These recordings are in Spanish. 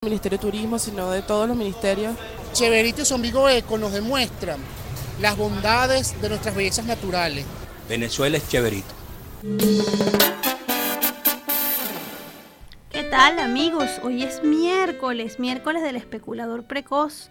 Ministerio de Turismo, sino de todos los ministerios. Cheverito y Sombigo Eco nos demuestran las bondades de nuestras bellezas naturales. Venezuela es Cheverito. ¿Qué tal, amigos? Hoy es miércoles del especulador precoz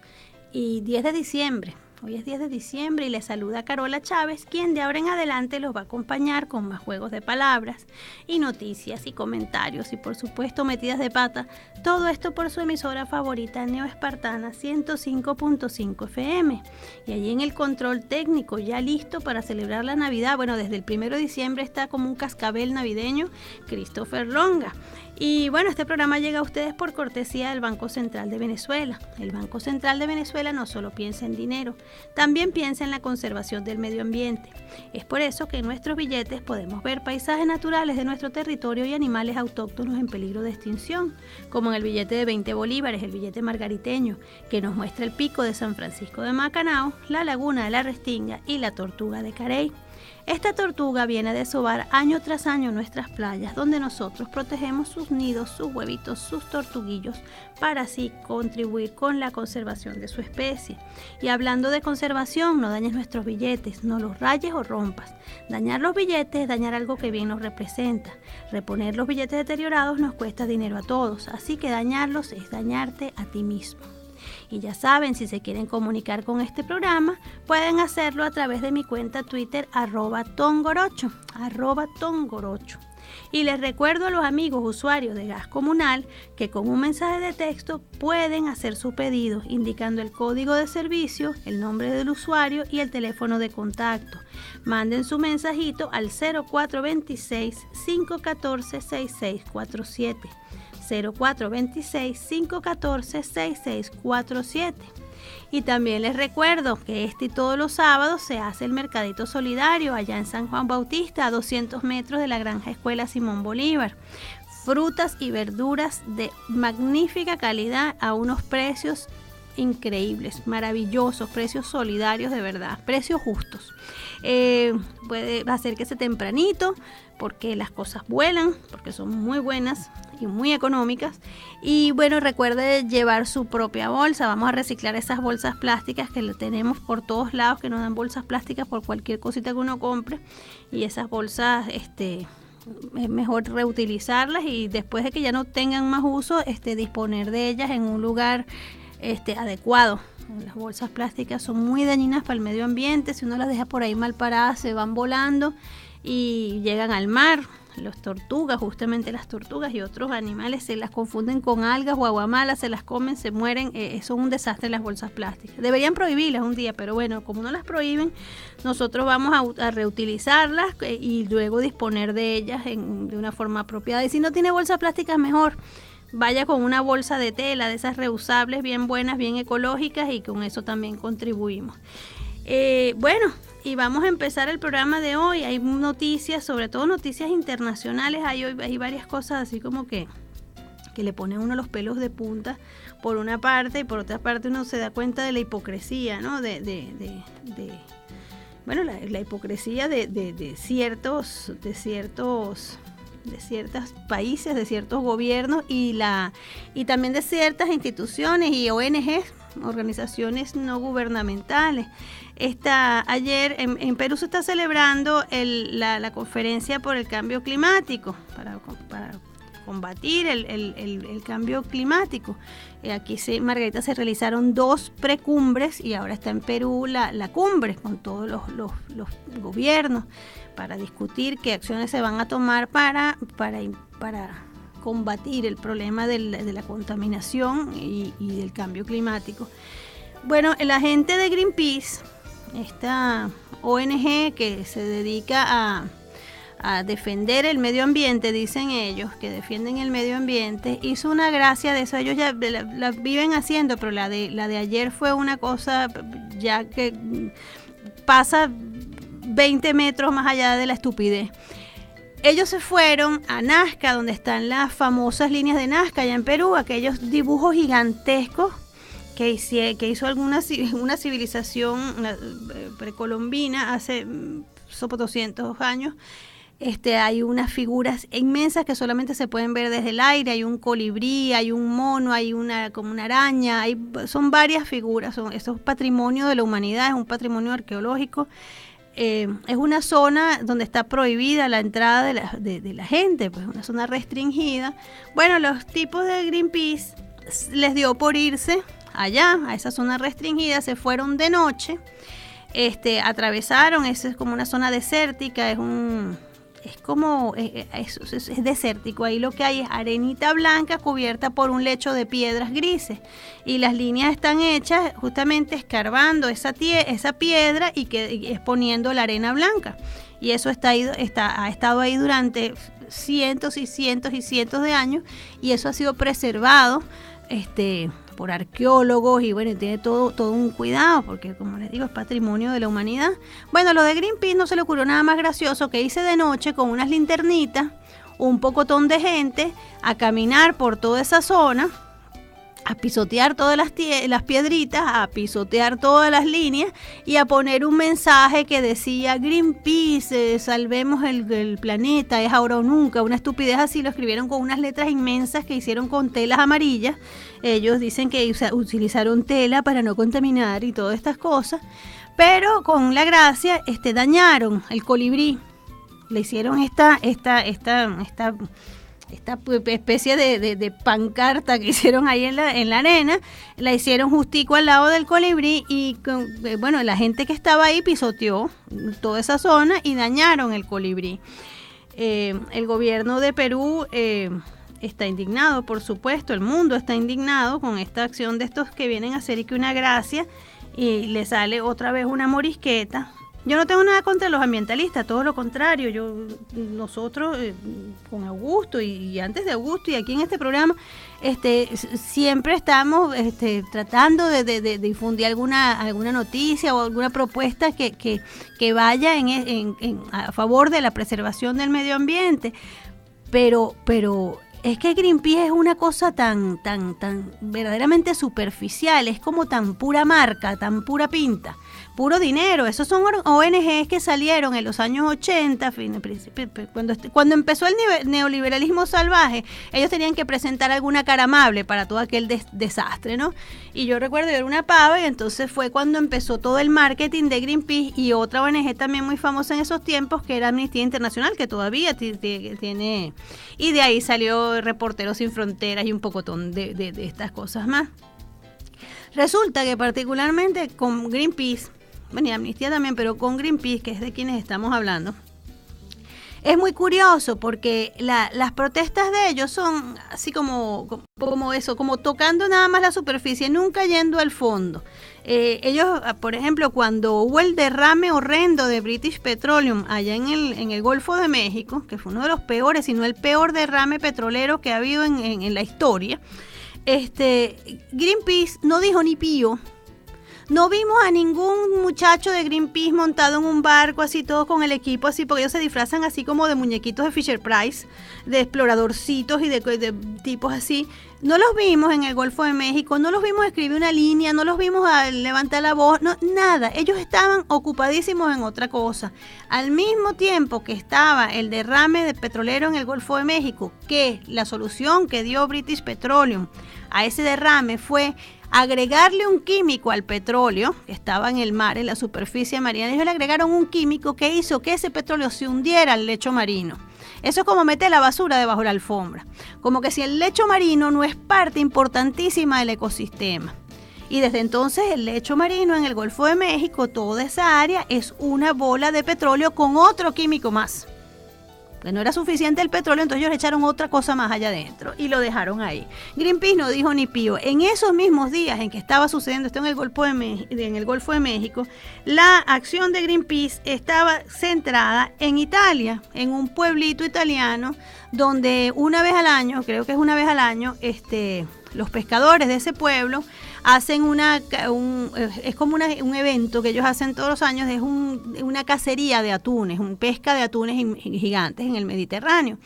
y 10 de diciembre. Hoy es 10 de diciembre y les saluda Carola Chávez, quien de ahora en adelante los va a acompañar con más juegos de palabras y noticias y comentarios y por supuesto metidas de pata. Todo esto por su emisora favorita Neo Espartana 105.5 FM. Y allí en el control técnico ya listo para celebrar la Navidad. Bueno, desde el 1 de diciembre está como un cascabel navideño, Christopher Longa. Y bueno, este programa llega a ustedes por cortesía del Banco Central de Venezuela. El Banco Central de Venezuela no solo piensa en dinero, también piensa en la conservación del medio ambiente. Es por eso que en nuestros billetes podemos ver paisajes naturales de nuestro territorio y animales autóctonos en peligro de extinción, como en el billete de 20 bolívares, el billete margariteño, que nos muestra el pico de San Francisco de Macanao, la laguna de la Restinga y la tortuga de Carey. Esta tortuga viene a desovar año tras año nuestras playas, donde nosotros protegemos sus nidos, sus huevitos, sus tortuguillos, para así contribuir con la conservación de su especie. Y hablando de conservación, no dañes nuestros billetes, no los rayes o rompas. Dañar los billetes es dañar algo que bien nos representa. Reponer los billetes deteriorados nos cuesta dinero a todos, así que dañarlos es dañarte a ti mismo. Y ya saben, si se quieren comunicar con este programa, pueden hacerlo a través de mi cuenta Twitter, @tongorocho. Y les recuerdo a los amigos usuarios de gas comunal que con un mensaje de texto pueden hacer su pedido, indicando el código de servicio, el nombre del usuario y el teléfono de contacto. Manden su mensajito al 0426-514-6647. 0426-514-6647. Y también les recuerdo que este y todos los sábados se hace el Mercadito Solidario allá en San Juan Bautista, a 200 metros de la Granja Escuela Simón Bolívar. Frutas y verduras de magnífica calidad a unos precios increíbles, maravillosos, precios solidarios de verdad, precios justos. Puede hacerse tempranito porque las cosas vuelan, porque son muy buenas y muy económicas. Y bueno, recuerde llevar su propia bolsa. Vamos a reciclar esas bolsas plásticas que lo tenemos por todos lados, que nos dan bolsas plásticas por cualquier cosita que uno compre. Y esas bolsas, es mejor reutilizarlas y después de que ya no tengan más uso, disponer de ellas en un lugar adecuado. Las bolsas plásticas son muy dañinas para el medio ambiente. Si uno las deja por ahí mal paradas, se van volando y llegan al mar. Justamente las tortugas y otros animales se las confunden con algas o aguamalas, se las comen, se mueren. Son un desastre las bolsas plásticas. Deberían prohibirlas un día, pero bueno, como no las prohíben, nosotros vamos a reutilizarlas y luego disponer de ellas de una forma apropiada. Y si no tiene bolsas plásticas, mejor vaya con una bolsa de tela, de esas reusables, bien buenas, bien ecológicas, y con eso también contribuimos. Bueno, y vamos a empezar el programa de hoy. Hay noticias, sobre todo noticias internacionales. Hay varias cosas así como que le ponen uno los pelos de punta por una parte, y por otra parte uno se da cuenta de la hipocresía, ¿no? La hipocresía de ciertos países, de ciertos gobiernos y también de ciertas instituciones y ONGs, organizaciones no gubernamentales. Ayer en Perú se está celebrando la conferencia por el cambio climático, para combatir el cambio climático. Aquí, Margarita, se realizaron 2 precumbres y ahora está en Perú la cumbre con todos los gobiernos para discutir qué acciones se van a tomar para combatir el problema de la contaminación y del cambio climático. Bueno, la gente de Greenpeace, esta ONG que se dedica a defender el medio ambiente, dicen ellos, que defienden el medio ambiente, hizo una gracia de eso. Ellos ya la viven haciendo, pero la de ayer fue una cosa ya que pasa 20 metros más allá de la estupidez. Ellos se fueron a Nazca, donde están las famosas líneas de Nazca allá en Perú, aquellos dibujos gigantescos que hizo una civilización precolombina hace 200 años. Hay unas figuras inmensas que solamente se pueden ver desde el aire, hay un colibrí, hay un mono, hay como una araña, son varias figuras, eso es patrimonio de la humanidad, es un patrimonio arqueológico. Es una zona donde está prohibida la entrada de la gente, pues una zona restringida. Bueno, los tipos de Greenpeace les dio por irse allá, a esa zona restringida, se fueron de noche, atravesaron, eso es como una zona desértica, es desértico, ahí lo que hay es arenita blanca cubierta por un lecho de piedras grises y las líneas están hechas justamente escarbando esa piedra y exponiendo la arena blanca, y eso ha estado ahí durante cientos y cientos y cientos de años, y eso ha sido preservado por arqueólogos, y bueno, tiene todo un cuidado, porque como les digo, es patrimonio de la humanidad. Bueno, lo de Greenpeace no se le ocurrió nada más gracioso que irse de noche con unas linternitas, un pocotón de gente, a caminar por toda esa zona, a pisotear todas las piedritas, a pisotear todas las líneas y a poner un mensaje que decía Greenpeace, salvemos el planeta, es ahora o nunca, una estupidez así. Lo escribieron con unas letras inmensas que hicieron con telas amarillas. Ellos dicen que utilizaron tela para no contaminar y todas estas cosas, pero con la gracia dañaron el colibrí. Le hicieron esta especie de pancarta que hicieron ahí en la arena, la hicieron justico al lado del colibrí, y bueno, la gente que estaba ahí pisoteó toda esa zona y dañaron el colibrí. El gobierno de Perú está indignado, por supuesto, el mundo está indignado con esta acción de estos que vienen a hacer y que una gracia, y le sale otra vez una morisqueta. Yo no tengo nada contra los ambientalistas, todo lo contrario. Nosotros con Augusto y antes de Augusto y aquí en este programa, siempre estamos tratando de difundir alguna noticia o alguna propuesta que vaya a favor de la preservación del medio ambiente. Pero es que Greenpeace es una cosa tan verdaderamente superficial, es como tan pura marca, tan pura pinta, puro dinero. Esos son ONGs que salieron en los años 80, cuando empezó el neoliberalismo salvaje. Ellos tenían que presentar alguna cara amable para todo aquel desastre, ¿no? Y yo recuerdo, yo era una pava, y entonces fue cuando empezó todo el marketing de Greenpeace y otra ONG también muy famosa en esos tiempos, que era Amnistía Internacional, que todavía tiene, y de ahí salió Reporteros Sin Fronteras y un pocotón de estas cosas más. Resulta que particularmente con Greenpeace, bueno, y Amnistía también, pero con Greenpeace, que es de quienes estamos hablando, es muy curioso porque las protestas de ellos son así como tocando nada más la superficie, nunca yendo al fondo. Ellos, por ejemplo, cuando hubo el derrame horrendo de British Petroleum allá en el Golfo de México, que fue uno de los peores, si no el peor derrame petrolero que ha habido en la historia, Greenpeace no dijo ni pío. No vimos a ningún muchacho de Greenpeace montado en un barco así, todos con el equipo así, porque ellos se disfrazan así como de muñequitos de Fisher Price, de exploradorcitos y de tipos así. No los vimos en el Golfo de México, no los vimos escribir una línea, no los vimos levantar la voz, no, nada. Ellos estaban ocupadísimos en otra cosa. Al mismo tiempo que estaba el derrame de petrolero en el Golfo de México, que la solución que dio British Petroleum a ese derrame fue agregarle un químico al petróleo que estaba en el mar, en la superficie marina. Ellos le agregaron un químico que hizo que ese petróleo se hundiera al lecho marino. Eso es como meter la basura debajo de la alfombra. Como que si el lecho marino no es parte importantísima del ecosistema. Y desde entonces el lecho marino en el Golfo de México, toda esa área, es una bola de petróleo con otro químico más. Que no era suficiente el petróleo, entonces ellos le echaron otra cosa más allá adentro y lo dejaron ahí. Greenpeace no dijo ni pío. En esos mismos días en que estaba sucediendo esto en el Golfo de México, la acción de Greenpeace estaba centrada en Italia, en un pueblito italiano, donde una vez al año, creo que es una vez al año, los pescadores de ese pueblo hacen es como un evento que ellos hacen todos los años, es una cacería de atunes, pesca de atunes gigantes en el Mediterráneo.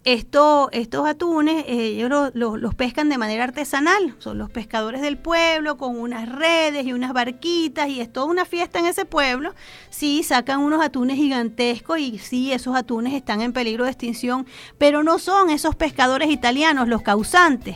Estos atunes, ellos los pescan de manera artesanal, son los pescadores del pueblo con unas redes y unas barquitas, y es toda una fiesta en ese pueblo. Sí, sacan unos atunes gigantescos y sí, esos atunes están en peligro de extinción, pero no son esos pescadores italianos los causantes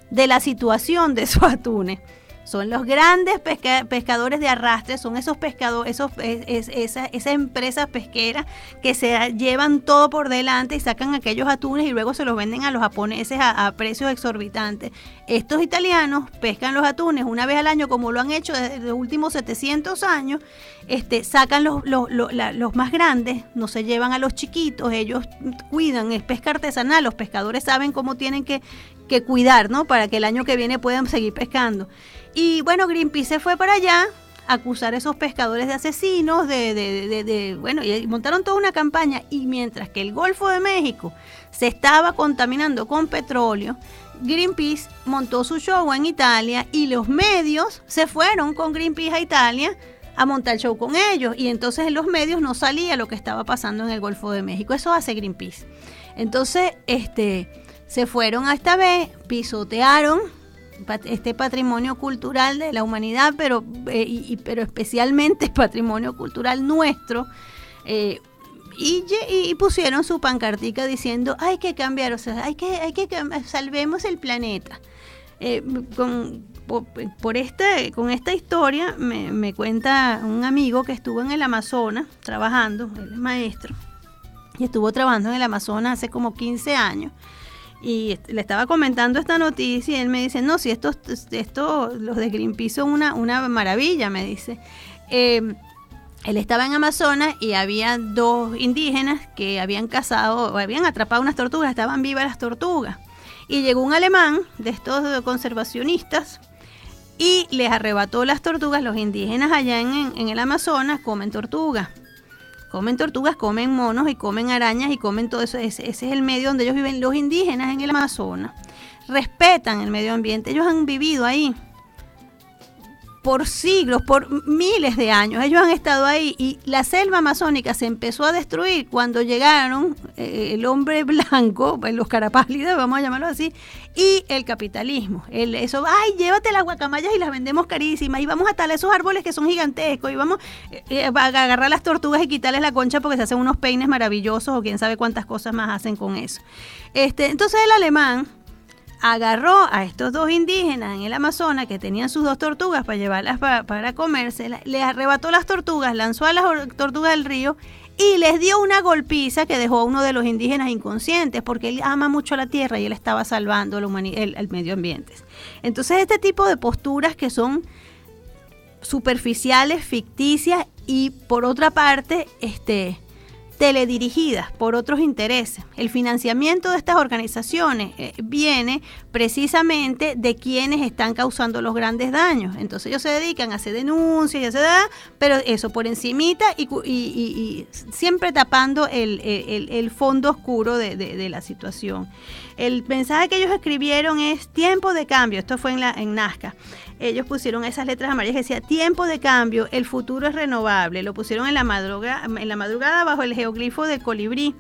de la situación de esos atunes. Son los grandes pescadores de arrastre, son esos pescadores, esas empresas pesqueras que se llevan todo por delante y sacan aquellos atunes y luego se los venden a los japoneses a precios exorbitantes. Estos italianos pescan los atunes una vez al año, como lo han hecho desde los últimos 700 años, sacan los más grandes, no se llevan a los chiquitos, ellos cuidan, es pesca artesanal, los pescadores saben cómo tienen que cuidar, ¿no? Para que el año que viene puedan seguir pescando. Y bueno, Greenpeace se fue para allá a acusar a esos pescadores de asesinos, bueno, y montaron toda una campaña. Y mientras que el Golfo de México se estaba contaminando con petróleo, Greenpeace montó su show en Italia y los medios se fueron con Greenpeace a Italia a montar show con ellos. Y entonces en los medios no salía lo que estaba pasando en el Golfo de México. Eso hace Greenpeace. Entonces, se fueron a esta vez, pisotearon este patrimonio cultural de la humanidad, pero especialmente patrimonio cultural nuestro, y pusieron su pancartica diciendo hay que cambiar, o sea, hay que salvemos el planeta. Con esta historia me cuenta un amigo que estuvo en el Amazonas trabajando, él es maestro, y estuvo trabajando en el Amazonas hace como 15 años. Y le estaba comentando esta noticia y él me dice, no, si estos los de Greenpeace son una maravilla, me dice. Él estaba en Amazonas y había 2 indígenas que habían cazado o habían atrapado unas tortugas, estaban vivas las tortugas. Y llegó un alemán de estos conservacionistas y les arrebató las tortugas. Los indígenas allá en el Amazonas comen tortugas. Comen tortugas, comen monos y comen arañas y comen todo eso. Ese es el medio donde ellos viven. Los indígenas en el Amazonas respetan el medio ambiente. Ellos han vivido ahí por siglos, por miles de años. Ellos han estado ahí y la selva amazónica se empezó a destruir cuando llegaron el hombre blanco, los carapálidos, vamos a llamarlo así, y el capitalismo. Llévate las guacamayas y las vendemos carísimas y vamos a talar esos árboles que son gigantescos y vamos a agarrar las tortugas y quitarles la concha porque se hacen unos peines maravillosos o quién sabe cuántas cosas más hacen con eso. Entonces el alemán agarró a estos 2 indígenas en el Amazonas que tenían sus 2 tortugas para llevarlas para comérselas, les arrebató las tortugas, lanzó a las tortugas del río y les dio una golpiza que dejó a uno de los indígenas inconscientes porque él ama mucho la tierra y él estaba salvando el medio ambiente. Entonces este tipo de posturas que son superficiales, ficticias y por otra parte teledirigidas por otros intereses. El financiamiento de estas organizaciones viene precisamente de quienes están causando los grandes daños. Entonces ellos se dedican a hacer denuncias, pero eso por encimita y siempre tapando el fondo oscuro de la situación. El mensaje que ellos escribieron es tiempo de cambio. Esto fue en Nazca. Ellos pusieron esas letras amarillas que decía tiempo de cambio, el futuro es renovable. Lo pusieron en la madrugada bajo el geoglifo del colibrí.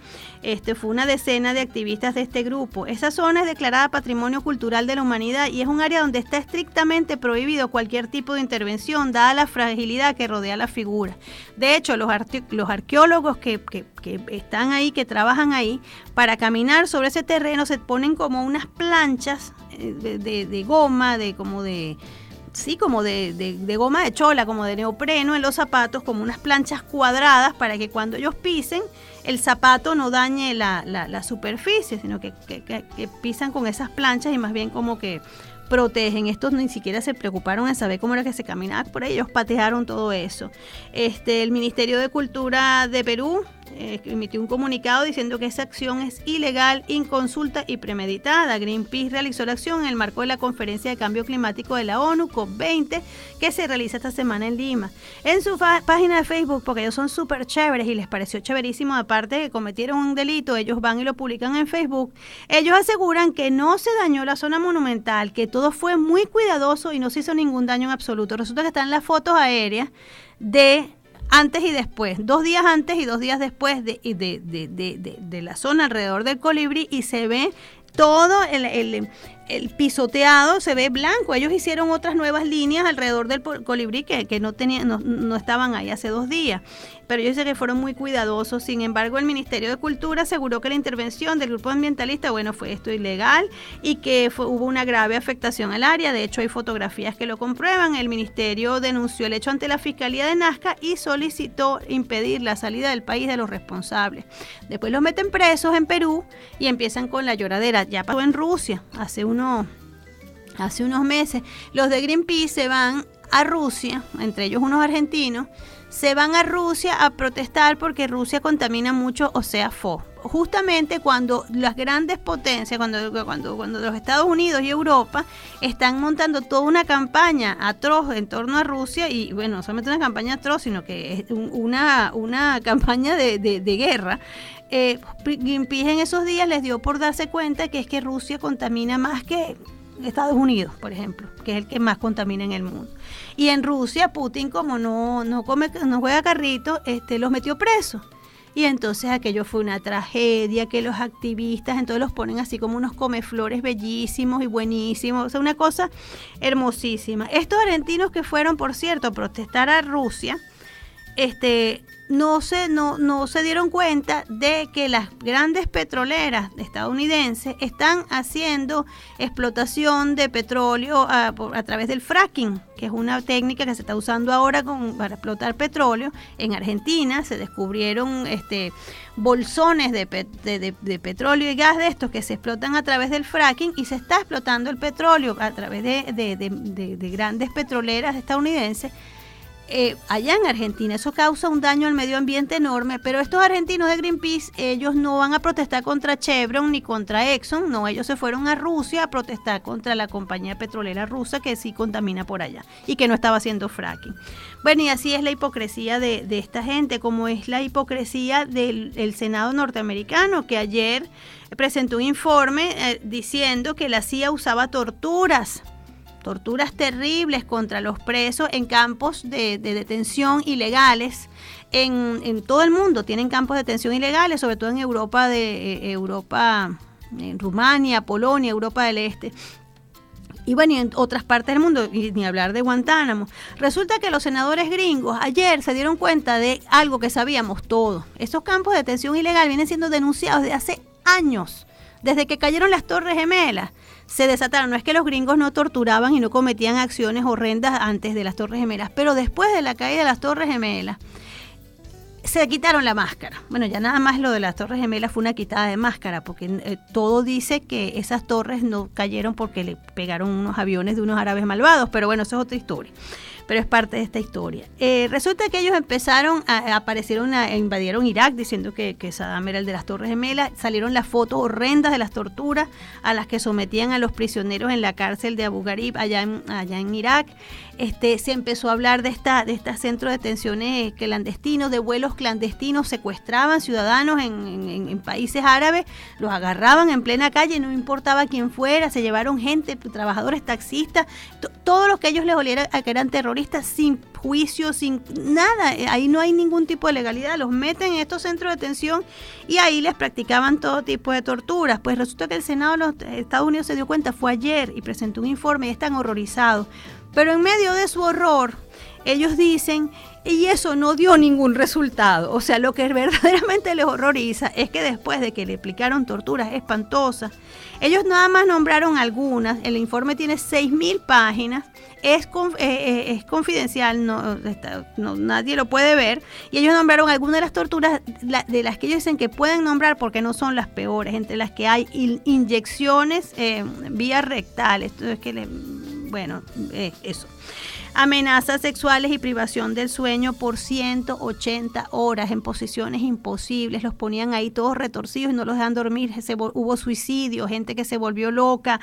Fue una decena de activistas de este grupo. Esa zona es declarada Patrimonio Cultural de la Humanidad y es un área donde está estrictamente prohibido cualquier tipo de intervención, dada la fragilidad que rodea la figura. De hecho, los arqueólogos que están ahí, que trabajan ahí, para caminar sobre ese terreno se ponen como unas planchas de goma, como de goma de chola, como de neopreno en los zapatos, como unas planchas cuadradas para que cuando ellos pisen el zapato no dañe la superficie, sino que pisan con esas planchas y más bien como que protegen. Estos ni siquiera se preocuparon en saber cómo era que se caminaba por ahí, ellos patearon todo eso. El Ministerio de Cultura de Perú emitió un comunicado diciendo que esa acción es ilegal, inconsulta y premeditada. Greenpeace realizó la acción en el marco de la Conferencia de Cambio Climático de la ONU, COP20, que se realiza esta semana en Lima. En su página de Facebook, porque ellos son súper chéveres y les pareció chéverísimo, aparte de que cometieron un delito, ellos van y lo publican en Facebook. Ellos aseguran que no se dañó la zona monumental, que todo fue muy cuidadoso y no se hizo ningún daño en absoluto. Resulta que están las fotos aéreas de antes y después, 2 días antes y 2 días después de la zona alrededor del Colibrí, y se ve todo el pisoteado, se ve blanco. Ellos hicieron otras nuevas líneas alrededor del Colibrí que no estaban ahí hace 2 días, pero yo sé que fueron muy cuidadosos. Sin embargo, el Ministerio de Cultura aseguró que la intervención del grupo ambientalista, fue esto ilegal y que hubo una grave afectación al área. De hecho, hay fotografías que lo comprueban. El ministerio denunció el hecho ante la Fiscalía de Nazca y solicitó impedir la salida del país de los responsables. Después los meten presos en Perú y empiezan con la lloradera. Ya pasó en Rusia hace unos meses. Los de Greenpeace se van a Rusia, entre ellos unos argentinos, se van a Rusia a protestar porque Rusia contamina mucho, justamente cuando las grandes potencias, cuando los Estados Unidos y Europa están montando toda una campaña atroz en torno a Rusia, y no solamente una campaña atroz, sino que es una campaña de guerra. Greenpeace en esos días les dio por darse cuenta que es que Rusia contamina más que Estados Unidos, por ejemplo, que es el que más contamina en el mundo. Y en Rusia, Putin, como no juega carrito, los metió presos. Y entonces aquello fue una tragedia, que los activistas entonces los ponen así como unos comeflores bellísimos y buenísimos, una cosa hermosísima. Estos argentinos que fueron, por cierto, a protestar a Rusia, no se dieron cuenta de que las grandes petroleras estadounidenses están haciendo explotación de petróleo a través del fracking, que es una técnica que se está usando ahora para explotar petróleo. En Argentina se descubrieron bolsones de petróleo y gas de estos que se explotan a través del fracking, y se está explotando el petróleo a través de grandes petroleras estadounidenses. Allá en Argentina. Eso causa un daño al medio ambiente enorme, pero estos argentinos de Greenpeace, ellos no van a protestar contra Chevron ni contra Exxon, no, ellos se fueron a Rusia a protestar contra la compañía petrolera rusa que sí contamina por allá y que no estaba haciendo fracking. Bueno, y así es la hipocresía de esta gente, como es la hipocresía del Senado norteamericano, que ayer presentó un informe diciendo que la CIA usaba torturas terribles contra los presos en campos de detención ilegales en todo el mundo. Tienen campos de detención ilegales, sobre todo en Europa, en Rumania, Polonia, Europa del Este. Y y en otras partes del mundo, y ni hablar de Guantánamo. Resulta que los senadores gringos ayer se dieron cuenta de algo que sabíamos todos. Esos campos de detención ilegal vienen siendo denunciados desde hace años. Desde que cayeron las Torres Gemelas, se desataron. No es que los gringos no torturaban y no cometían acciones horrendas antes de las Torres Gemelas, pero después de la caída de las Torres Gemelas, se quitaron la máscara. Ya nada más lo de las Torres Gemelas fue una quitada de máscara, porque todo dice que esas torres no cayeron porque le pegaron unos aviones de unos árabes malvados, pero eso es otra historia. Pero es parte de esta historia. Resulta que ellos aparecieron invadieron Irak diciendo que Saddam era el de las Torres Gemelas. Salieron las fotos horrendas de las torturas a las que sometían a los prisioneros en la cárcel de Abu Ghraib allá en Irak. Se empezó a hablar de estos centros de detenciones clandestinos, de vuelos clandestinos, secuestraban ciudadanos en países árabes, los agarraban en plena calle, no importaba quién fuera, se llevaron gente, trabajadores, taxistas, todo lo que a ellos les oliera a que eran terroristas, sin juicio, sin nada. Ahí no hay ningún tipo de legalidad. Los meten en estos centros de detención y ahí les practicaban todo tipo de torturas. Pues resulta que el Senado de los Estados Unidos se dio cuenta, fue ayer, y presentó un informe y están horrorizados. Pero en medio de su horror, ellos dicen, y eso no dio ningún resultado. O sea, lo que verdaderamente les horroriza es que después de que le aplicaron torturas espantosas, ellos nada más nombraron algunas. El informe tiene 6.000 páginas, es confidencial, nadie lo puede ver, y ellos nombraron algunas de las torturas de las que ellos dicen que pueden nombrar porque no son las peores, entre las que hay inyecciones vía rectal. Esto es que eso. Amenazas sexuales y privación del sueño por 180 horas en posiciones imposibles. Los ponían ahí todos retorcidos y no los dejan dormir. Hubo suicidio, gente que se volvió loca.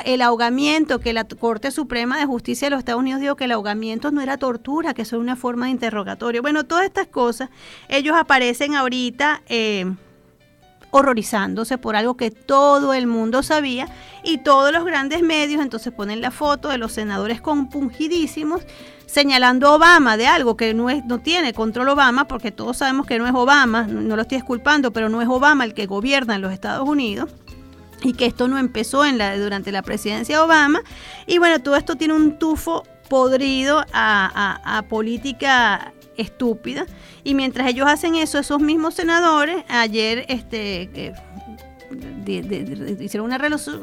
El ahogamiento, que la Corte Suprema de Justicia de los Estados Unidos dijo que el ahogamiento no era tortura, que eso era una forma de interrogatorio. Todas estas cosas, ellos aparecen ahorita horrorizándose por algo que todo el mundo sabía, y todos los grandes medios entonces ponen la foto de los senadores compungidísimos señalando a Obama de algo que no tiene control Obama, porque todos sabemos que no es Obama, no lo estoy disculpando, pero no es Obama el que gobierna en los Estados Unidos, y que esto no empezó durante la presidencia de Obama. Y bueno, todo esto tiene un tufo podrido a política estúpida, y mientras ellos hacen eso, esos mismos senadores ayer hicieron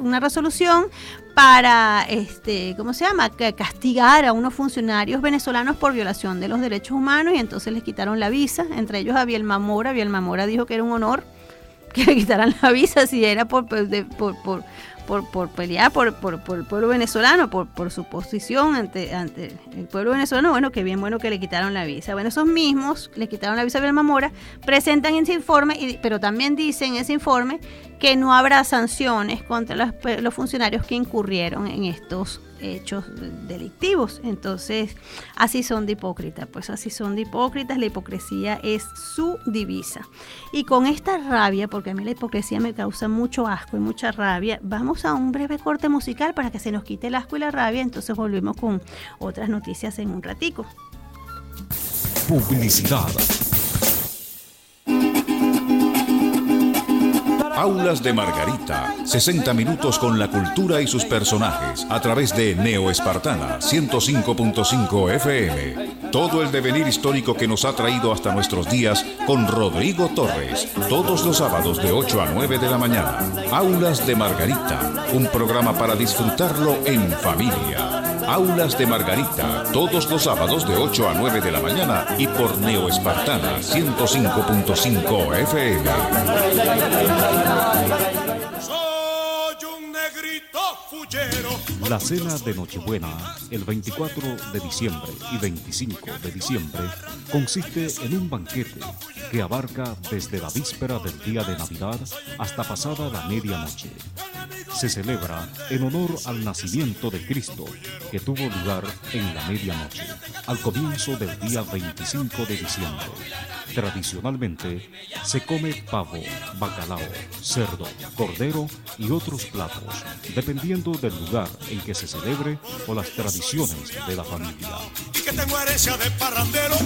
una resolución para ¿cómo se llama? Castigar a unos funcionarios venezolanos por violación de los derechos humanos, y entonces les quitaron la visa, entre ellos a Abiel Mamora. Abiel Mamora dijo que era un honor que le quitaran la visa si era por pelear por el pueblo venezolano, por su posición ante el pueblo venezolano. Bueno, que bien bueno que le quitaron la visa. Bueno, esos mismos le quitaron la visa a Vilma Mora, presentan ese informe, pero también dicen en ese informe que no habrá sanciones contra los funcionarios que incurrieron en estos hechos delictivos. Entonces, así son de hipócritas, la hipocresía es su divisa. Y con esta rabia, porque a mí la hipocresía me causa mucho asco y mucha rabia, vamos a un breve corte musical para que se nos quite el asco y la rabia, entonces volvemos con otras noticias en un ratico. Publicidad. Aulas de Margarita, 60 minutos con la cultura y sus personajes, a través de Neo Espartana, 105.5 FM. Todo el devenir histórico que nos ha traído hasta nuestros días con Rodrigo Torres, todos los sábados de 8 a 9 de la mañana. Aulas de Margarita, un programa para disfrutarlo en familia. Aulas de Margarita, todos los sábados de 8 a 9 de la mañana y por Neo Espartana, 105.5 FM. Soy un negrito fullero. La cena de Nochebuena, el 24 de diciembre y 25 de diciembre, consiste en un banquete que abarca desde la víspera del día de Navidad hasta pasada la medianoche. Se celebra en honor al nacimiento de Cristo, que tuvo lugar en la medianoche, al comienzo del día 25 de diciembre. Tradicionalmente, se come pavo, bacalao, cerdo, cordero y otros platos, dependiendo del lugar en que se celebre o las tradiciones de la familia. Y que tengo herencia de parrandero.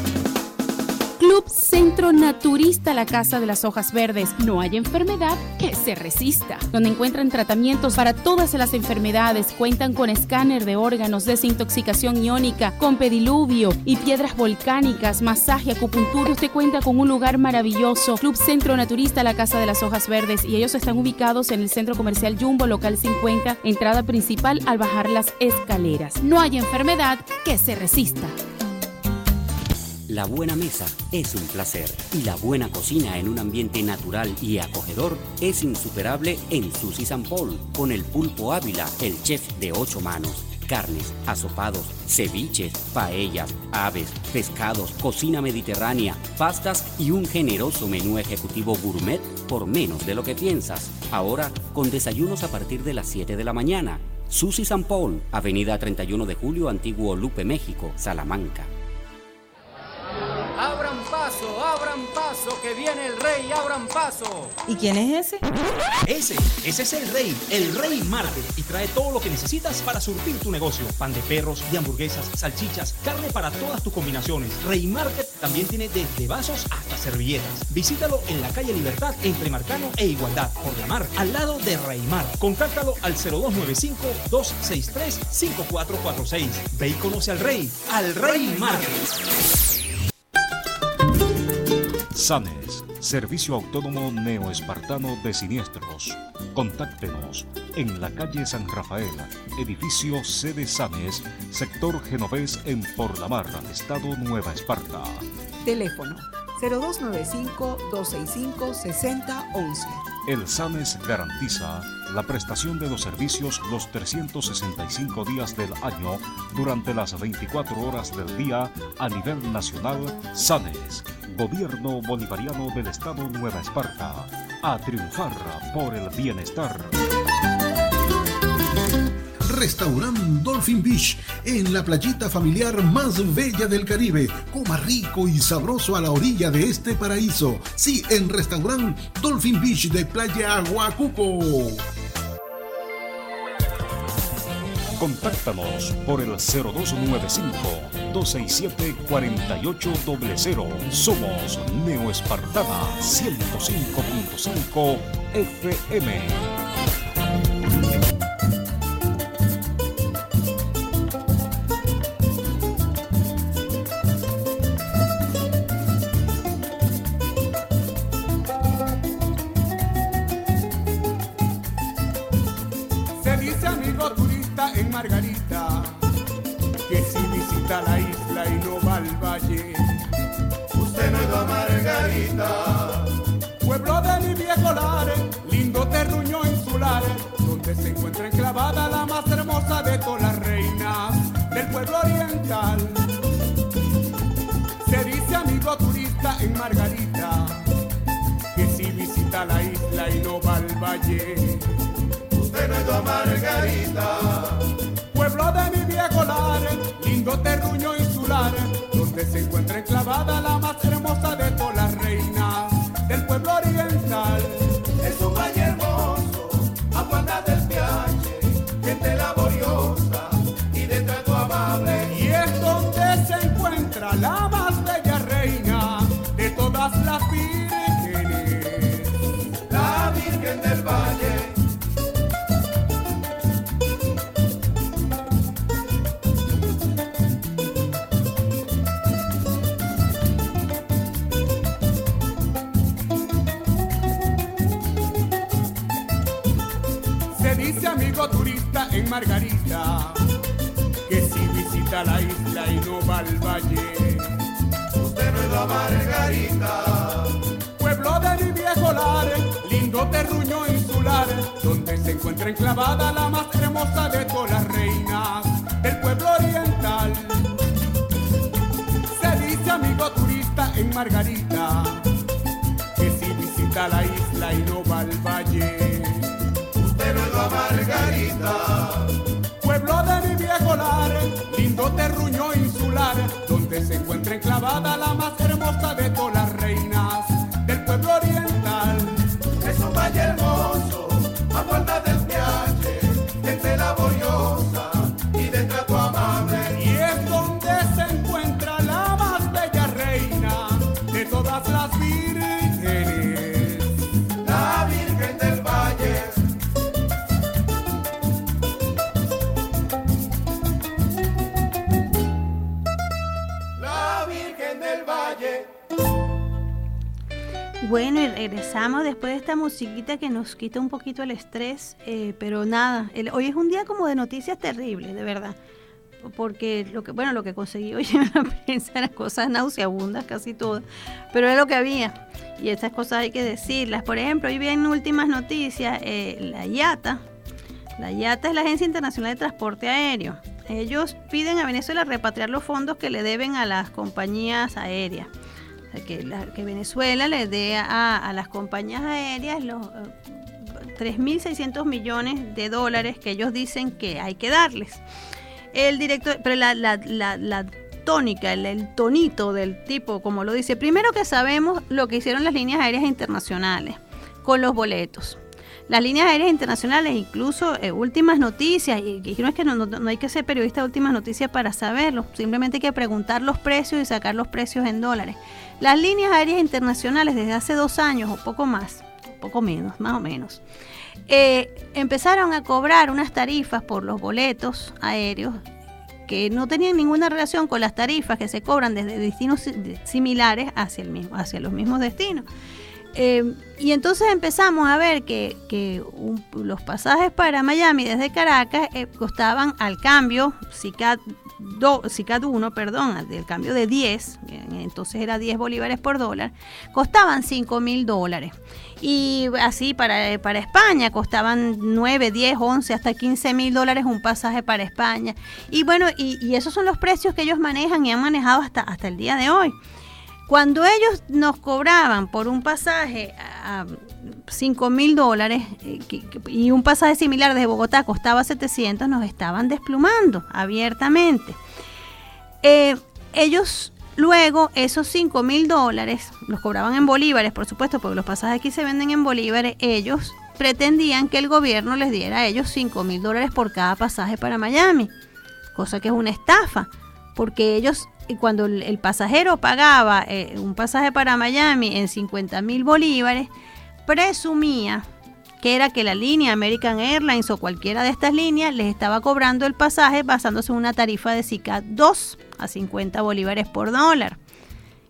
Club Centro Naturista La Casa de las Hojas Verdes. No hay enfermedad que se resista. Donde encuentran tratamientos para todas las enfermedades. Cuentan con escáner de órganos, desintoxicación iónica, con pediluvio y piedras volcánicas, masaje, acupuntura. Usted cuenta con un lugar maravilloso. Club Centro Naturista La Casa de las Hojas Verdes. Y ellos están ubicados en el Centro Comercial Jumbo, local 50, entrada principal al bajar las escaleras. No hay enfermedad que se resista. La buena mesa es un placer y la buena cocina en un ambiente natural y acogedor es insuperable en Susi San Paul, con el Pulpo Ávila, el chef de 8 manos. Carnes, asopados, ceviches, paellas, aves, pescados, cocina mediterránea, pastas y un generoso menú ejecutivo gourmet por menos de lo que piensas. Ahora con desayunos a partir de las 7 de la mañana. Susi San Paul, Avenida 31 de Julio, Antiguo Lupe, México, Salamanca. Abran paso, que viene el rey, abran paso. ¿Y quién es ese? Ese es el Rey Market, y trae todo lo que necesitas para surtir tu negocio. Pan de perros, de hamburguesas, salchichas, carne para todas tus combinaciones. Rey Market también tiene desde vasos hasta servilletas. Visítalo en la calle Libertad, entre Marcano e Igualdad, por la Mar, al lado de Reymar. Contáctalo al 0295-263-5446. Ve y conoce al Rey Market. SANES, Servicio Autónomo Neoespartano de Siniestros. Contáctenos en la calle San Rafael, edificio sede SANES, sector Genovés en Por la Mar, Estado Nueva Esparta. Teléfono 0295-265-6011. El SANES garantiza la prestación de los servicios los 365 días del año durante las 24 horas del día a nivel nacional. SANES, Gobierno Bolivariano del Estado Nueva Esparta, a triunfar por el bienestar. Restaurant Dolphin Beach, en la playita familiar más bella del Caribe. Coma rico y sabroso a la orilla de este paraíso. Sí, en Restaurant Dolphin Beach de Playa Aguacuco. Contáctanos por el 0295-267-4800. Somos Neo Espartana 105.5 FM. Se dice amigo turista en Margarita que si visita la isla y no va al valle, usted no ha ido a Margarita, pueblo de mi viejo Lares, lindo terruño insular, donde se encuentra enclavada la más hermosa de todas las reinas del pueblo oriental. Se dice amigo turista en Margarita que si visita la isla y no va al valle, usted no ha ido a Margarita, pueblo de mi viejo Lares, lindo terruño insular, donde se encuentra enclavada la más hermosa de todas las reinas del pueblo oriental. Es un valle hermoso, aguanta del viaje, gente laboriosa y de trato amable. Y es donde se encuentra la más bella reina de todas las vírgenes, la Virgen del Valle. Dice amigo turista en Margarita que si visita la isla y no va al valle, usted no ha ido a Margarita, pueblo de mi viejo Lares, lindo terruño insular, donde se encuentra enclavada la más hermosa de todas las reinas del pueblo oriental. Se dice amigo turista en Margarita que si visita la isla y no va al valle, usted no ha ido a Margarita, pueblo de mi viejo Lares, lindo terruño insular, donde se encuentra enclavada la más hermosa de todas las reinas del pueblo oriental. Es un valle hermoso, a falta del viaje, gente laboriosa y de trato amable. Y es donde se encuentra la más bella reina de todas las vírgenes, la Virgen del Valle. Bueno, y regresamos después de esta musiquita que nos quita un poquito el estrés, pero nada, hoy es un día como de noticias terribles, de verdad, porque lo que conseguí hoy en la prensa eran cosas nauseabundas, casi todas, pero es lo que había, y estas cosas hay que decirlas. Por ejemplo, hoy vi en últimas noticias, la IATA es la Agencia Internacional de Transporte Aéreo. Ellos piden a Venezuela repatriar los fondos que le deben a las compañías aéreas. Que Venezuela le dé a las compañías aéreas los 3.600 millones de dólares que ellos dicen que hay que darles. El director, pero la tónica, el tonito del tipo, como lo dice, primero que sabemos lo que hicieron las líneas aéreas internacionales con los boletos. Las líneas aéreas internacionales, incluso últimas noticias, y no es que no hay que ser periodista de últimas noticias para saberlo, simplemente hay que preguntar los precios y sacar los precios en dólares. Las líneas aéreas internacionales desde hace 2 años o poco más, poco menos, más o menos, empezaron a cobrar unas tarifas por los boletos aéreos que no tenían ninguna relación con las tarifas que se cobran desde destinos similares hacia los mismos destinos. Y entonces empezamos a ver que los pasajes para Miami desde Caracas costaban al cambio, SICAD 1, del cambio de 10, entonces era 10 bolívares por dólar, costaban $5,000. Y así para España costaban 9, 10, 11, hasta $15,000 un pasaje para España. Y bueno, y esos son los precios que ellos manejan y han manejado hasta el día de hoy. Cuando ellos nos cobraban por un pasaje a $5.000 y un pasaje similar desde Bogotá costaba 700, nos estaban desplumando abiertamente. Ellos luego esos $5.000 los cobraban en bolívares, por supuesto, porque los pasajes aquí se venden en bolívares. Ellos pretendían que el gobierno les diera a ellos $5.000 por cada pasaje para Miami, cosa que es una estafa, porque ellos, cuando el pasajero pagaba un pasaje para Miami en 50.000 bolívares, presumía que era que la línea American Airlines o cualquiera de estas líneas les estaba cobrando el pasaje basándose en una tarifa de SICAD 2 a 50 bolívares por dólar.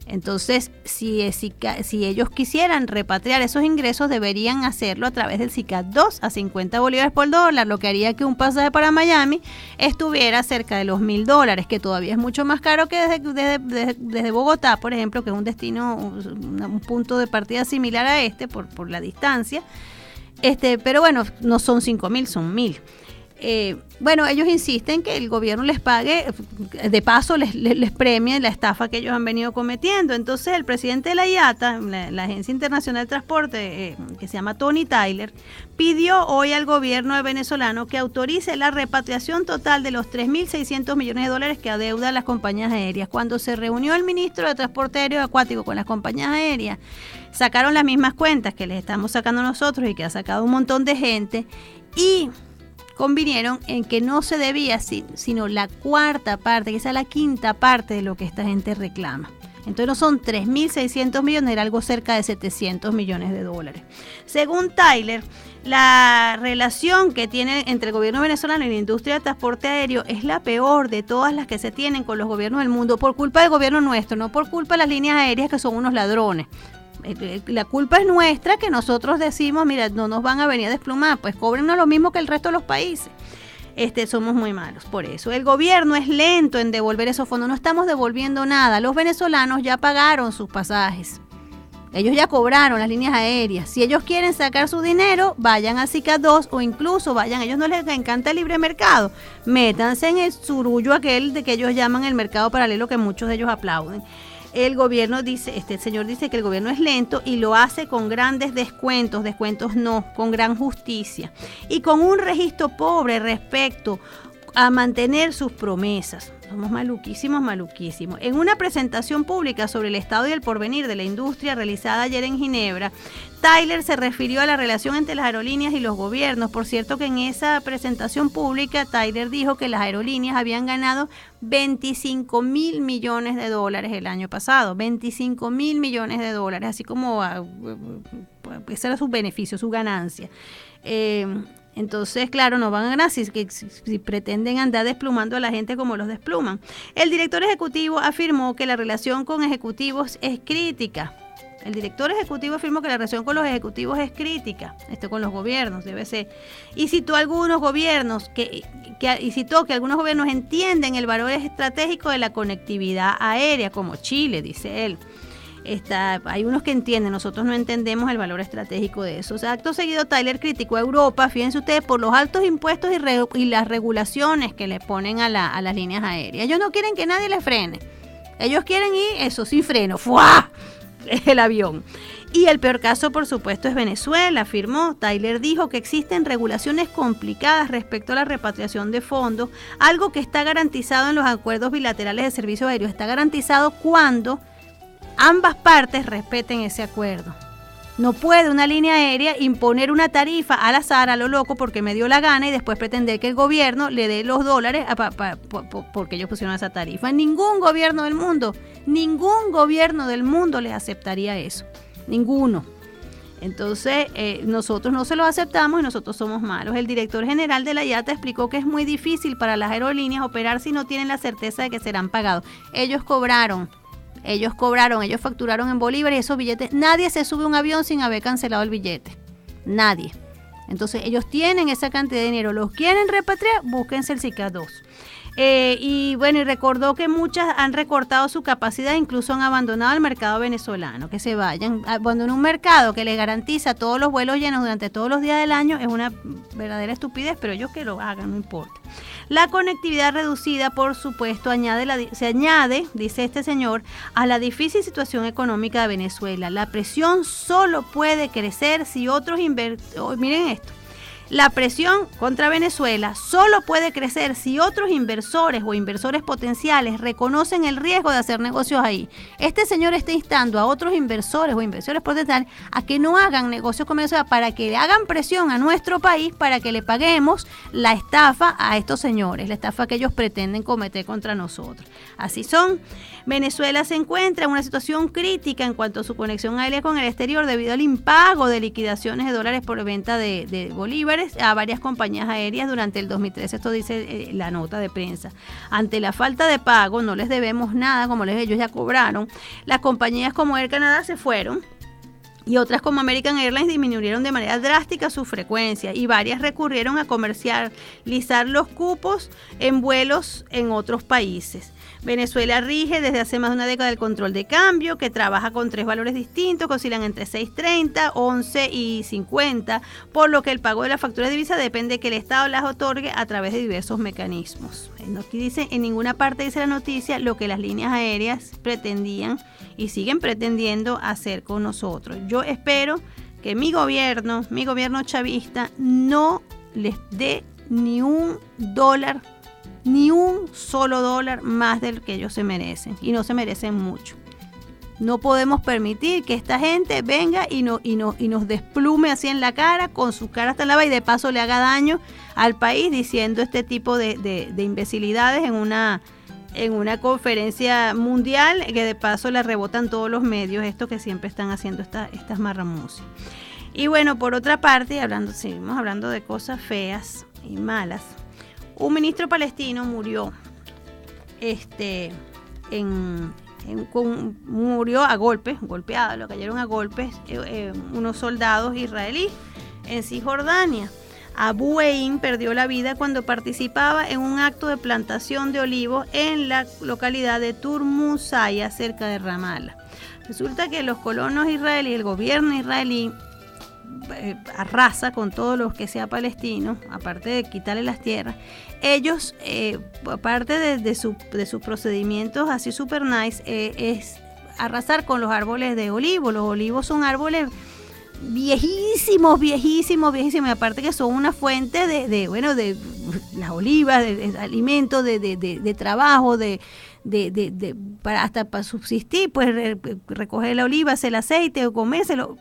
Entonces, si ellos quisieran repatriar esos ingresos, deberían hacerlo a través del SICAD 2 a 50 bolívares por dólar, lo que haría que un pasaje para Miami estuviera cerca de los $1.000, que todavía es mucho más caro que desde Bogotá, por ejemplo, que es un destino, un punto de partida similar a este por la distancia. Pero bueno, no son 5.000, son 1.000. Bueno, ellos insisten que el gobierno les pague, de paso les premie la estafa que ellos han venido cometiendo. Entonces el presidente de la IATA, la Agencia Internacional de Transporte, que se llama Tony Tyler, pidió hoy al gobierno venezolano que autorice la repatriación total de los $3.600 millones que adeuda a las compañías aéreas. Cuando se reunió el ministro de Transporte Aéreo y Acuático con las compañías aéreas, sacaron las mismas cuentas que les estamos sacando nosotros y que ha sacado un montón de gente, y convinieron en que no se debía sino la cuarta parte, quizá la quinta parte de lo que esta gente reclama. Entonces no son 3.600 millones, era algo cerca de $700 millones. Según Tyler, la relación que tiene entre el gobierno venezolano y la industria de transporte aéreo es la peor de todas las que se tienen con los gobiernos del mundo, por culpa del gobierno nuestro, no por culpa de las líneas aéreas que son unos ladrones. La culpa es nuestra, que nosotros decimos, mira, no nos van a venir a desplumar, pues cóbrenos lo mismo que el resto de los países. Somos muy malos por eso. El gobierno es lento en devolver esos fondos, no estamos devolviendo nada. Los venezolanos ya pagaron sus pasajes, ellos ya cobraron las líneas aéreas. Si ellos quieren sacar su dinero, vayan a SICAD 2 o incluso vayan, a ellos no les encanta el libre mercado, métanse en el surullo aquel de que ellos llaman el mercado paralelo, que muchos de ellos aplauden. El gobierno dice, este señor dice que el gobierno es lento y lo hace con grandes descuentos no, con gran justicia y con un registro pobre respecto a mantener sus promesas. Somos maluquísimos. En una presentación pública sobre el estado y el porvenir de la industria realizada ayer en Ginebra, Tyler se refirió a la relación entre las aerolíneas y los gobiernos. Por cierto que en esa presentación pública, Tyler dijo que las aerolíneas habían ganado $25.000 millones el año pasado. $25.000 millones, así como ese era su beneficio, su ganancia. Entonces, claro, no van a ganar si pretenden andar desplumando a la gente como los despluman. El director ejecutivo afirmó que la relación con ejecutivos es crítica. El director ejecutivo afirmó que la relación con los ejecutivos es crítica, con los gobiernos debe ser. Y citó algunos gobiernos que algunos gobiernos entienden el valor estratégico de la conectividad aérea, como Chile, dice él. Hay unos que entienden, nosotros no entendemos el valor estratégico de eso. O sea, acto seguido, Tyler criticó a Europa, fíjense ustedes, por los altos impuestos y las regulaciones que le ponen a las líneas aéreas. Ellos no quieren que nadie les frene. Ellos quieren ir, eso, sin freno, ¡fua!, el avión. Y el peor caso, por supuesto, es Venezuela, afirmó. Tyler dijo que existen regulaciones complicadas respecto a la repatriación de fondos, algo que está garantizado en los acuerdos bilaterales de servicios aéreos. Está garantizado cuando ambas partes respeten ese acuerdo. No puede una línea aérea imponer una tarifa al azar, a lo loco, porque me dio la gana, y después pretender que el gobierno le dé los dólares porque ellos pusieron esa tarifa. Ningún gobierno del mundo les aceptaría eso. Ninguno. Entonces, nosotros no se lo aceptamos y nosotros somos malos. El director general de la IATA explicó que es muy difícil para las aerolíneas operar si no tienen la certeza de que serán pagados. Ellos cobraron, ellos facturaron en bolívares y esos billetes. Nadie se sube a un avión sin haber cancelado el billete. Nadie. Entonces, ellos tienen esa cantidad de dinero. ¿Los quieren repatriar? Búsquense el SICAD 2. Y bueno, y recordó que muchas han recortado su capacidad, incluso han abandonado el mercado venezolano. Que se vayan, abandonar un mercado que les garantiza todos los vuelos llenos durante todos los días del año es una verdadera estupidez, pero ellos que lo hagan, no importa. La conectividad reducida, por supuesto, se añade, dice este señor, a la difícil situación económica de Venezuela. La presión solo puede crecer si otros miren esto. La presión contra Venezuela solo puede crecer si otros inversores o inversores potenciales reconocen el riesgo de hacer negocios ahí. Este señor está instando a otros inversores o inversores potenciales a que no hagan negocios con Venezuela, para que le hagan presión a nuestro país para que le paguemos la estafa a estos señores, la estafa que ellos pretenden cometer contra nosotros. Así son. Venezuela se encuentra en una situación crítica en cuanto a su conexión aérea con el exterior debido al impago de liquidaciones de dólares por venta de bolívares a varias compañías aéreas durante el 2013. Esto dice la nota de prensa. Ante la falta de pago, no les debemos nada, como ellos ya cobraron. Las compañías como Air Canada se fueron y otras como American Airlines disminuyeron de manera drástica su frecuencia, y varias recurrieron a comercializar los cupos en vuelos en otros países. Venezuela rige desde hace más de una década el control de cambio, que trabaja con 3 valores distintos que oscilan entre 6.30, 11 y 50, por lo que el pago de la factura de divisa depende de que el Estado las otorgue a través de diversos mecanismos. Aquí dice, en ninguna parte dice la noticia lo que las líneas aéreas pretendían y siguen pretendiendo hacer con nosotros. Yo espero que mi gobierno chavista, no les dé ni un solo dólar más del que ellos se merecen, y no se merecen mucho. No podemos permitir que esta gente venga y nos desplume así en la cara, con su cara hasta lava, y de paso le haga daño al país diciendo este tipo de imbecilidades en una conferencia mundial, que de paso la rebotan todos los medios, esto que siempre están haciendo estas marramucias. Y bueno, por otra parte, seguimos hablando de cosas feas y malas. Un ministro palestino murió, murió a golpes, golpeado, lo cayeron a golpes unos soldados israelíes en Cisjordania. Abu Eim perdió la vida cuando participaba en un acto de plantación de olivos en la localidad de Turmusaya, cerca de Ramallah. Resulta que los colonos israelíes, el gobierno israelí, arrasa con todos los que sea palestino, aparte de quitarle las tierras. Ellos, aparte de sus procedimientos así super nice, es arrasar con los árboles de olivo. Los olivos son árboles viejísimos, y aparte que son una fuente de las olivas, de alimento, de trabajo, hasta para subsistir, pues recoger la oliva, hacer el aceite o comérselo,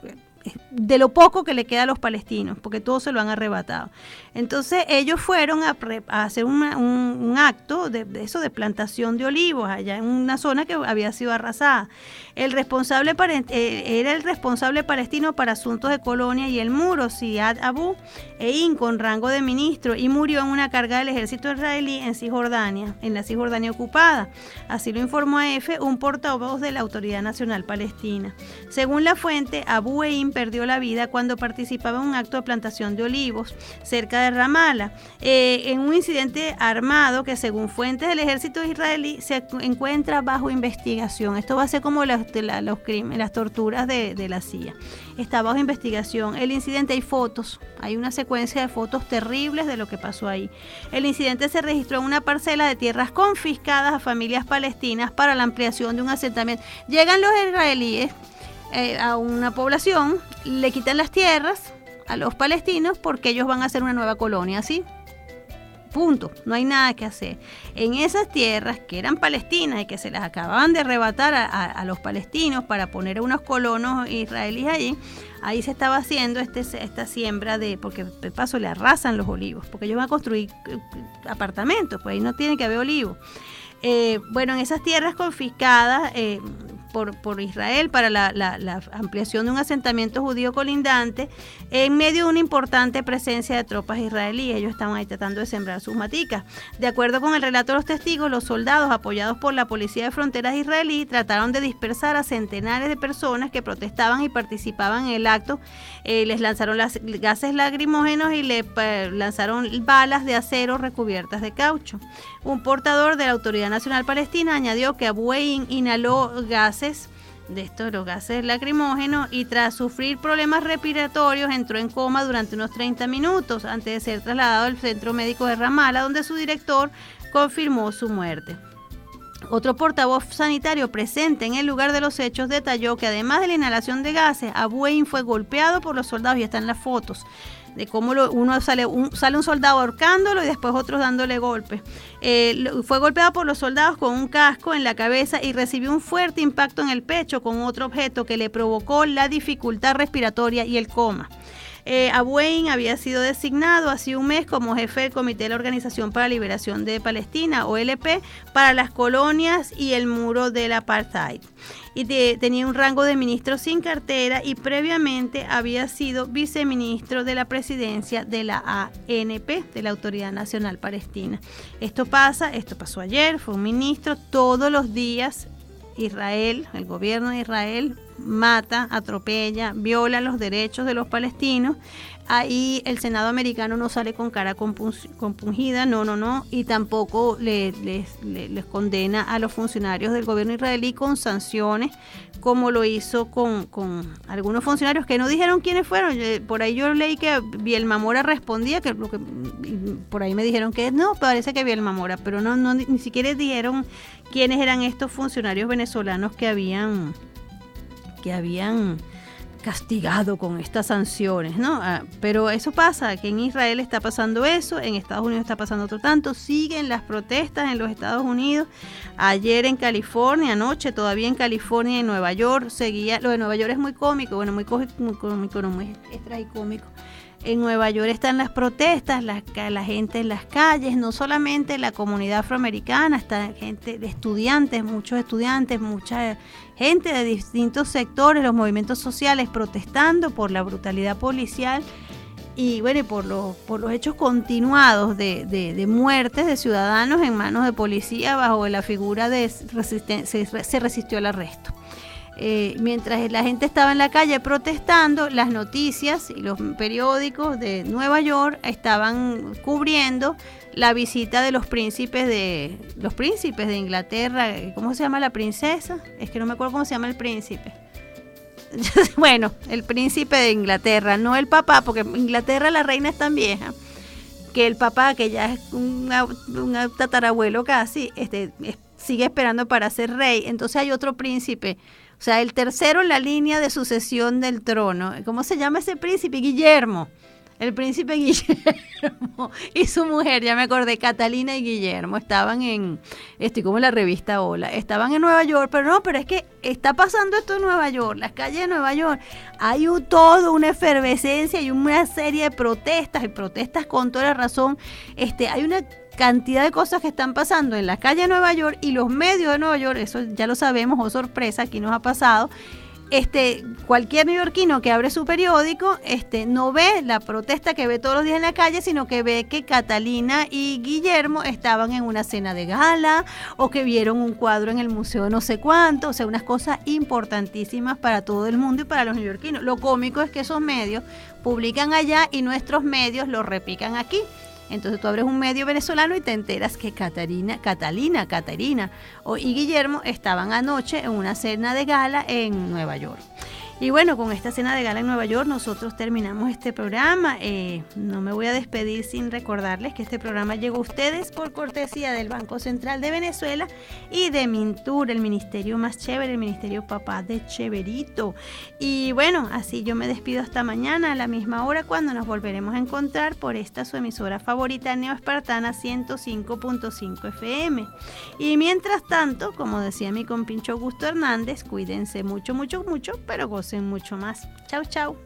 de lo poco que le queda a los palestinos, porque todo se lo han arrebatado. Entonces ellos fueron a hacer un acto de plantación de olivos allá en una zona que había sido arrasada. Era el responsable palestino para asuntos de colonia y el muro, Ziad Abu Eim, con rango de ministro, y murió en una carga del ejército israelí en Cisjordania, en la Cisjordania ocupada. Así lo informó a EFE un portavoz de la Autoridad Nacional Palestina. Según la fuente, Abu Eim perdió la vida cuando participaba en un acto de plantación de olivos cerca de Ramallah, en un incidente armado que, según fuentes del ejército israelí, se encuentra bajo investigación. Esto va a ser como los crímenes, las torturas de la CIA. Está bajo investigación. El incidente, hay una secuencia de fotos terribles de lo que pasó ahí. El incidente se registró en una parcela de tierras confiscadas a familias palestinas para la ampliación de un asentamiento. Llegan los israelíes a una población, le quitan las tierras a los palestinos porque ellos van a hacer una nueva colonia, ¿sí? Punto, no hay nada que hacer. En esas tierras que eran palestinas y que se las acababan de arrebatar a los palestinos para poner unos colonos israelíes allí, ahí se estaba haciendo esta siembra porque de paso le arrasan los olivos, porque ellos van a construir apartamentos, pues ahí no tiene que haber olivos. En esas tierras confiscadas por Israel para la ampliación de un asentamiento judío colindante en medio de una importante presencia de tropas israelíes. Ellos estaban ahí tratando de sembrar sus maticas. De acuerdo con el relato de los testigos, los soldados apoyados por la Policía de Fronteras israelí trataron de dispersar a centenares de personas que protestaban y participaban en el acto. Les lanzaron gases lacrimógenos y le lanzaron balas de acero recubiertas de caucho. Un portador de la Autoridad Nacional Palestina añadió que Abu Ein inhaló gases los gases lacrimógenos, y tras sufrir problemas respiratorios entró en coma durante unos 30 minutos antes de ser trasladado al centro médico de Ramallah, donde su director confirmó su muerte. Otro portavoz sanitario presente en el lugar de los hechos detalló que además de la inhalación de gases, Abu Ein fue golpeado por los soldados, y están las fotos de cómo sale un soldado ahorcándolo y después otros dándole golpes. Fue golpeado por los soldados con un casco en la cabeza y recibió un fuerte impacto en el pecho con otro objeto que le provocó la dificultad respiratoria y el coma. Abu Ein había sido designado hace un mes como jefe del Comité de la Organización para la Liberación de Palestina, OLP, para las colonias y el muro del apartheid. Y tenía un rango de ministro sin cartera, y previamente había sido viceministro de la presidencia de la ANP, de la Autoridad Nacional Palestina. Esto pasó ayer, fue un ministro. Todos los días Israel, el gobierno de Israel, mata, atropella, viola los derechos de los palestinos. Ahí el Senado americano no sale con cara compungida, no, y tampoco les condena a los funcionarios del gobierno israelí con sanciones, como lo hizo con algunos funcionarios que no dijeron quiénes fueron. Por ahí yo leí que Bielma Mora respondía, por ahí me dijeron que no, parece que Bielma Mora, pero no ni siquiera dijeron quiénes eran estos funcionarios venezolanos que habían castigado con estas sanciones, ¿no? Pero eso pasa, que en Israel está pasando eso, en Estados Unidos está pasando otro tanto, siguen las protestas en los Estados Unidos. Ayer en California, anoche todavía en California y en Nueva York seguía. Lo de Nueva York es muy cómico, muy cómico, no, muy tragicómico. En Nueva York están las protestas, la gente en las calles, no solamente la comunidad afroamericana, está gente de estudiantes, mucha gente de distintos sectores, los movimientos sociales protestando por la brutalidad policial y bueno, y por los hechos continuados de muertes de ciudadanos en manos de policía bajo la figura de se resistió al arresto. Mientras la gente estaba en la calle protestando, las noticias y los periódicos de Nueva York estaban cubriendo la visita de los príncipes de Inglaterra. ¿Cómo se llama la princesa? Es que no me acuerdo cómo se llama el príncipe. Bueno, el príncipe de Inglaterra, no el papá, porque en Inglaterra la reina es tan vieja que el papá, que ya es un tatarabuelo casi, sigue esperando para ser rey. Entonces hay otro príncipe, o sea, el tercero en la línea de sucesión del trono. ¿Cómo se llama ese príncipe? Guillermo. El príncipe Guillermo y su mujer, ya me acordé, Catalina y Guillermo, estaban estoy como en la revista Hola, estaban en Nueva York, pero es que está pasando esto en Nueva York, las calles de Nueva York, hay todo una efervescencia y una serie de protestas, y protestas con toda la razón. Hay una cantidad de cosas que están pasando en la calle de Nueva York, y los medios de Nueva York, eso ya lo sabemos, oh sorpresa, aquí nos ha pasado. Cualquier neoyorquino que abre su periódico no ve la protesta que ve todos los días en la calle, sino que ve que Catalina y Guillermo estaban en una cena de gala, o que vieron un cuadro en el museo no sé cuánto, o sea, unas cosas importantísimas para todo el mundo y para los neoyorquinos. Lo cómico es que esos medios publican allá y nuestros medios lo repican aquí. Entonces tú abres un medio venezolano y te enteras que Catalina y Guillermo estaban anoche en una cena de gala en Nueva York. Y bueno, con esta cena de gala en Nueva York nosotros terminamos este programa. No me voy a despedir sin recordarles que este programa llegó a ustedes por cortesía del Banco Central de Venezuela y de Mintur, el ministerio más chévere, el ministerio papá de Cheverito. Y bueno, así yo me despido hasta mañana a la misma hora, cuando nos volveremos a encontrar por esta su emisora favorita, Neo Espartana 105.5 FM. Y mientras tanto, como decía mi compincho Augusto Hernández, cuídense mucho, pero gocen mucho más. Chau, chau.